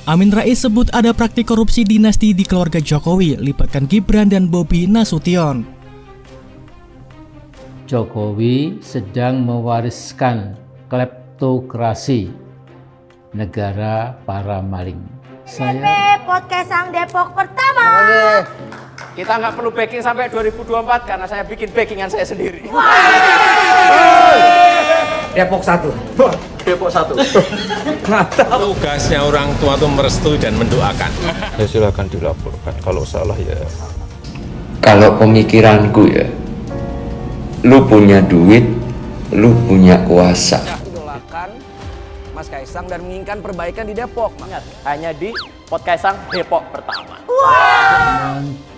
Amin Rais sebut ada praktik korupsi dinasti di keluarga Jokowi, libatkan Gibran dan Bobi Nasution. Jokowi sedang mewariskan kleptokrasi negara para maling. Podcast Sang Depok pertama. Kita nggak perlu backing sampai 2024 karena saya bikin backingan saya sendiri. Depok 1. Depok 1. Tugasnya orang tua itu merestui dan mendoakan. Ya silakan dilaporkan, kalau salah ya. Kalau pemikiranku ya, lu punya duit, lu punya kuasa. Idolakan Mas Kaisang dan menginginkan perbaikan di Depok. Ingat, hanya di Podcast Sang Depok pertama.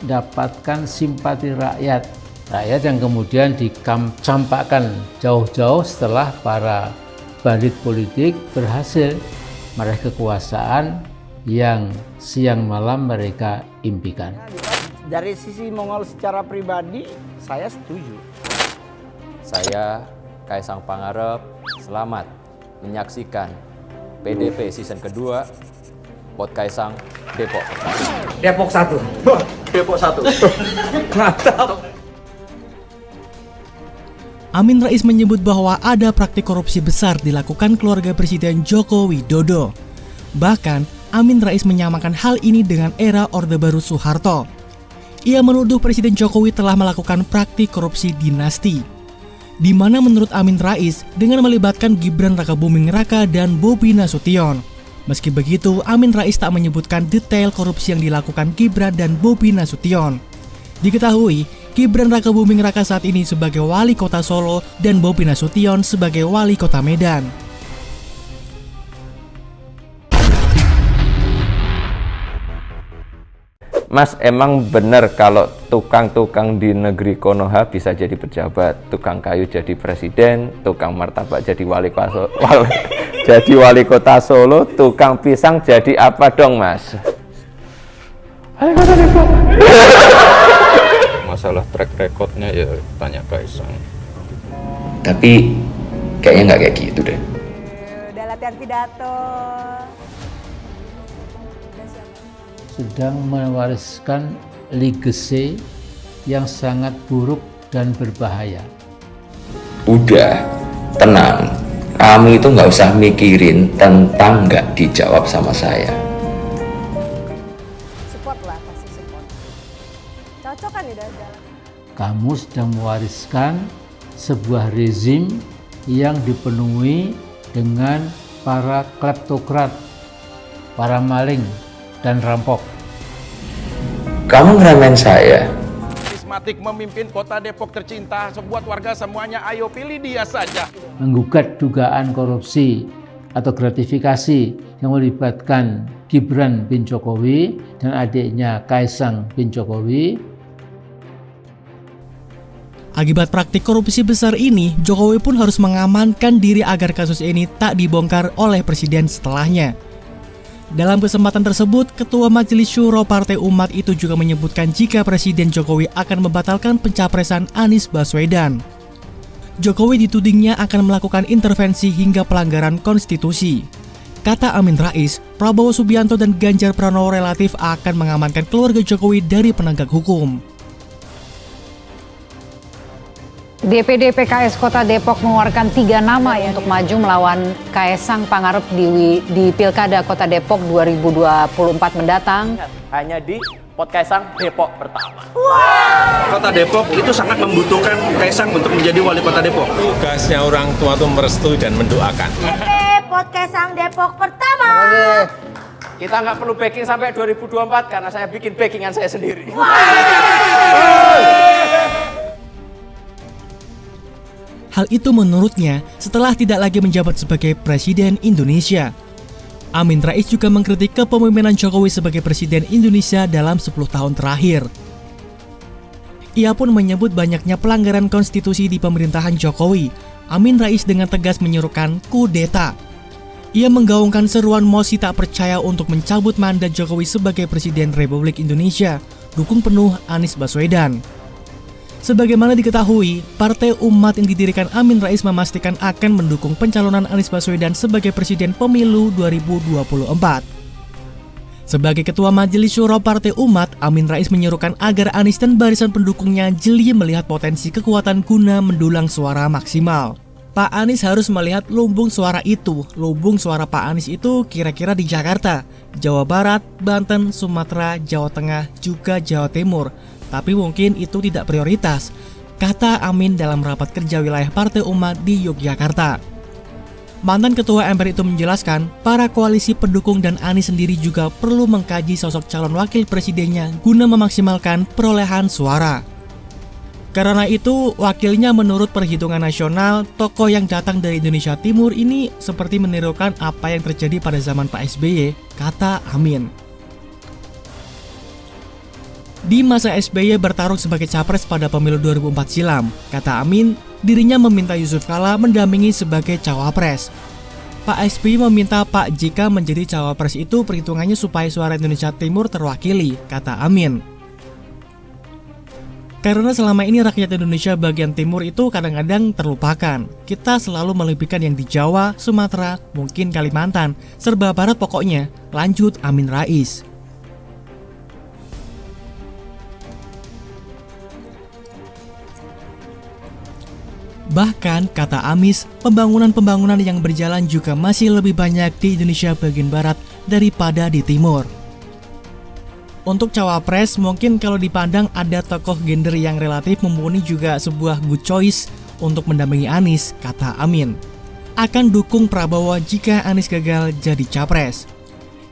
Mendapatkan simpati rakyat yang kemudian dicampakkan jauh-jauh setelah para bandit politik berhasil meraih kekuasaan yang siang malam mereka impikan. Dari sisi Mongol secara pribadi, saya setuju. Saya, Kaisang Pangarep, selamat menyaksikan PDP season kedua Podcast Kaisang Depok. Depok 1. Depok 1. Mantap. Amin Rais menyebut bahwa ada praktik korupsi besar dilakukan keluarga Presiden Joko Widodo. Bahkan, Amin Rais menyamakan hal ini dengan era Orde Baru Soeharto. Ia menuduh Presiden Jokowi telah melakukan praktik korupsi dinasti, di mana menurut Amin Rais dengan melibatkan Gibran Rakabuming Raka dan Bobi Nasution. Meski begitu, Amin Rais tak menyebutkan detail korupsi yang dilakukan Gibran dan Bobi Nasution. Diketahui, Gibran Rakabuming Raka saat ini sebagai wali kota Solo dan Bobi Nasution sebagai wali kota Medan. Mas, emang benar kalau tukang-tukang di negeri Konoha bisa jadi pejabat, tukang kayu jadi presiden, tukang martabak jadi wali kota Solo, tukang pisang jadi apa dong, Mas? Wali kota Depok. Masalah track recordnya ya tanya Kaisang. Tapi kayaknya nggak kayak gitu deh. Udah latihan pidato. Sedang mewariskan legacy yang sangat buruk dan berbahaya. Udah, tenang. Kamu itu nggak usah mikirin tentang nggak dijawab sama saya. Support lah, pasti support. Cocok kan udah jalan. Kamu sedang mewariskan sebuah rezim yang dipenuhi dengan para kleptokrat, para maling, dan rampok. Kamu ngeremen saya. Karismatik memimpin kota Depok tercinta, sebuah warga semuanya ayo pilih dia saja. Menggugat dugaan korupsi atau gratifikasi yang melibatkan Gibran bin Jokowi dan adiknya Kaisang bin Jokowi. Akibat praktik korupsi besar ini, Jokowi pun harus mengamankan diri agar kasus ini tak dibongkar oleh presiden setelahnya. Dalam kesempatan tersebut, Ketua Majelis Syuro Partai Umat itu juga menyebutkan jika Presiden Jokowi akan membatalkan pencapresan Anies Baswedan. Jokowi ditudingnya akan melakukan intervensi hingga pelanggaran konstitusi. Kata Amin Rais, Prabowo Subianto dan Ganjar Pranowo relatif akan mengamankan keluarga Jokowi dari penegak hukum. DPD PKS Kota Depok mengeluarkan 3 nama untuk maju melawan Kaisang Pangarep di Pilkada Kota Depok 2024 mendatang. Hanya di Podcast Sang Depok pertama. Kota Depok itu sangat membutuhkan Kaisang untuk menjadi wali kota Depok. Tugasnya orang tua itu merestui dan mendoakan. Podcast Sang Depok pertama. Kita nggak perlu backing sampai 2024 karena saya bikin backingan saya sendiri. Hal itu menurutnya setelah tidak lagi menjabat sebagai Presiden Indonesia. Amin Rais juga mengkritik kepemimpinan Jokowi sebagai Presiden Indonesia dalam 10 tahun terakhir. Ia pun menyebut banyaknya pelanggaran konstitusi di pemerintahan Jokowi. Amin Rais dengan tegas menyerukan kudeta. Ia menggaungkan seruan mosi tak percaya untuk mencabut mandat Jokowi sebagai Presiden Republik Indonesia. Dukung penuh Anies Baswedan. Sebagaimana diketahui, Partai Umat yang didirikan Amin Rais memastikan akan mendukung pencalonan Anies Baswedan sebagai Presiden Pemilu 2024. Sebagai Ketua Majelis Syuro Partai Umat, Amin Rais menyerukan agar Anies dan barisan pendukungnya jeli melihat potensi kekuatan guna mendulang suara maksimal. Pak Anies harus melihat lumbung suara itu. Lumbung suara Pak Anies itu kira-kira di Jakarta, Jawa Barat, Banten, Sumatera, Jawa Tengah, juga Jawa Timur. Tapi mungkin itu tidak prioritas, kata Amin dalam rapat kerja wilayah Partai Umat di Yogyakarta. Mantan Ketua MPR itu menjelaskan, para koalisi pendukung dan Anies sendiri juga perlu mengkaji sosok calon wakil presidennya guna memaksimalkan perolehan suara. Karena itu, wakilnya menurut perhitungan nasional, tokoh yang datang dari Indonesia Timur ini seperti menirukan apa yang terjadi pada zaman Pak SBY, kata Amin. Di masa SBY bertarung sebagai capres pada pemilu 2004 silam, kata Amin, dirinya meminta Yusuf Kala mendampingi sebagai cawapres. Pak SBY meminta Pak JK menjadi cawapres itu perhitungannya supaya suara Indonesia Timur terwakili, kata Amin. Karena selama ini rakyat Indonesia bagian timur itu kadang-kadang terlupakan. Kita selalu melebihkan yang di Jawa, Sumatera, mungkin Kalimantan, serba barat pokoknya, lanjut Amin Rais. Bahkan, kata Anies, pembangunan-pembangunan yang berjalan juga masih lebih banyak di Indonesia bagian barat daripada di timur. Untuk cawapres, mungkin kalau dipandang ada tokoh gender yang relatif mumpuni juga sebuah good choice untuk mendampingi Anies, kata Amin. Akan dukung Prabowo jika Anies gagal jadi capres.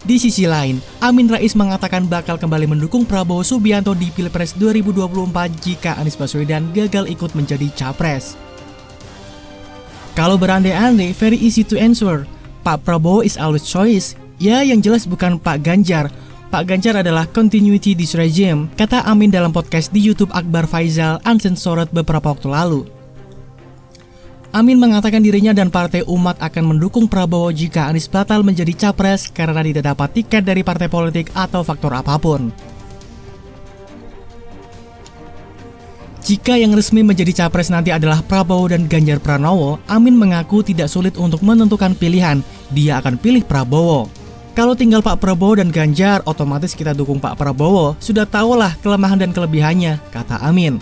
Di sisi lain, Amin Rais mengatakan bakal kembali mendukung Prabowo Subianto di Pilpres 2024 jika Anies Baswedan gagal ikut menjadi capres. Kalau berandai-andai, very easy to answer. Pak Prabowo is always choice. Ya, yang jelas bukan Pak Ganjar. Pak Ganjar adalah continuity this regime, kata Amin dalam podcast di YouTube Akbar Faisal Uncensored beberapa waktu lalu. Amin mengatakan dirinya dan Partai Umat akan mendukung Prabowo jika Anies batal menjadi capres karena tidak dapat tiket dari partai politik atau faktor apapun. Jika yang resmi menjadi capres nanti adalah Prabowo dan Ganjar Pranowo, Amin mengaku tidak sulit untuk menentukan pilihan. Dia akan pilih Prabowo. Kalau tinggal Pak Prabowo dan Ganjar, otomatis kita dukung Pak Prabowo. Sudah tahulah kelemahan dan kelebihannya, kata Amin.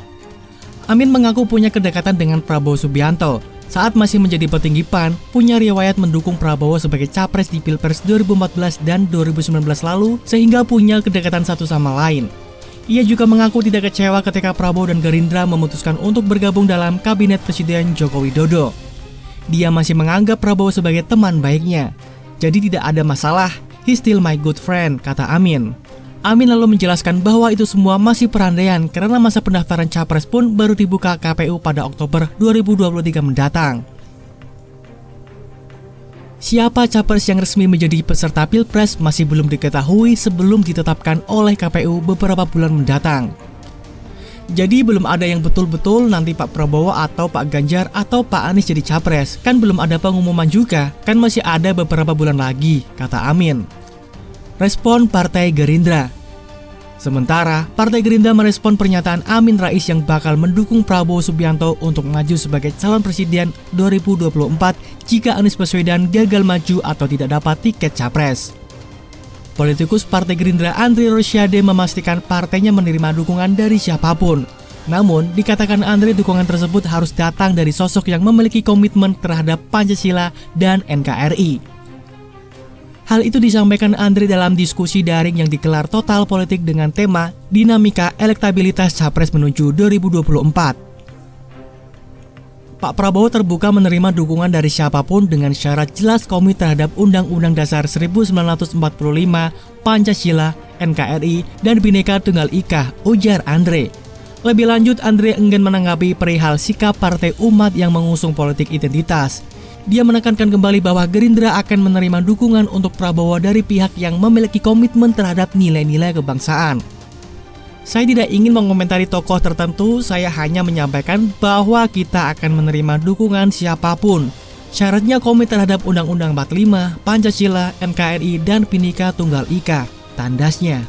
Amin mengaku punya kedekatan dengan Prabowo Subianto. Saat masih menjadi petinggi PAN, punya riwayat mendukung Prabowo sebagai capres di Pilpres 2014 dan 2019 lalu, sehingga punya kedekatan satu sama lain. Ia juga mengaku tidak kecewa ketika Prabowo dan Gerindra memutuskan untuk bergabung dalam Kabinet Presiden Joko Widodo. Dia masih menganggap Prabowo sebagai teman baiknya. Jadi tidak ada masalah, he's still my good friend, kata Amin. Amin lalu menjelaskan bahwa itu semua masih perandaian karena masa pendaftaran capres pun baru dibuka KPU pada Oktober 2023 mendatang. Siapa capres yang resmi menjadi peserta Pilpres masih belum diketahui sebelum ditetapkan oleh KPU beberapa bulan mendatang. Jadi belum ada yang betul-betul nanti Pak Prabowo atau Pak Ganjar atau Pak Anies jadi capres. Kan belum ada pengumuman juga, kan masih ada beberapa bulan lagi, kata Amin. Respon Partai Gerindra. Sementara, Partai Gerindra merespon pernyataan Amin Rais yang bakal mendukung Prabowo Subianto untuk maju sebagai calon presiden 2024 jika Anies Baswedan gagal maju atau tidak dapat tiket capres. Politikus Partai Gerindra Andre Rosiade memastikan partainya menerima dukungan dari siapapun. Namun, dikatakan Andre dukungan tersebut harus datang dari sosok yang memiliki komitmen terhadap Pancasila dan NKRI. Hal itu disampaikan Andre dalam diskusi daring yang digelar Total Politik dengan tema Dinamika Elektabilitas Capres menuju 2024. Pak Prabowo terbuka menerima dukungan dari siapapun dengan syarat jelas komit terhadap Undang-Undang Dasar 1945, Pancasila, NKRI, dan Bhinneka Tunggal Ika, ujar Andre. Lebih lanjut, Andre enggan menanggapi perihal sikap Partai Umat yang mengusung politik identitas. Dia menekankan kembali bahwa Gerindra akan menerima dukungan untuk Prabowo dari pihak yang memiliki komitmen terhadap nilai-nilai kebangsaan. Saya tidak ingin mengomentari tokoh tertentu, saya hanya menyampaikan bahwa kita akan menerima dukungan siapapun. Syaratnya komit terhadap Undang-Undang 45, Pancasila, NKRI, dan Bhinneka Tunggal Ika, tandasnya.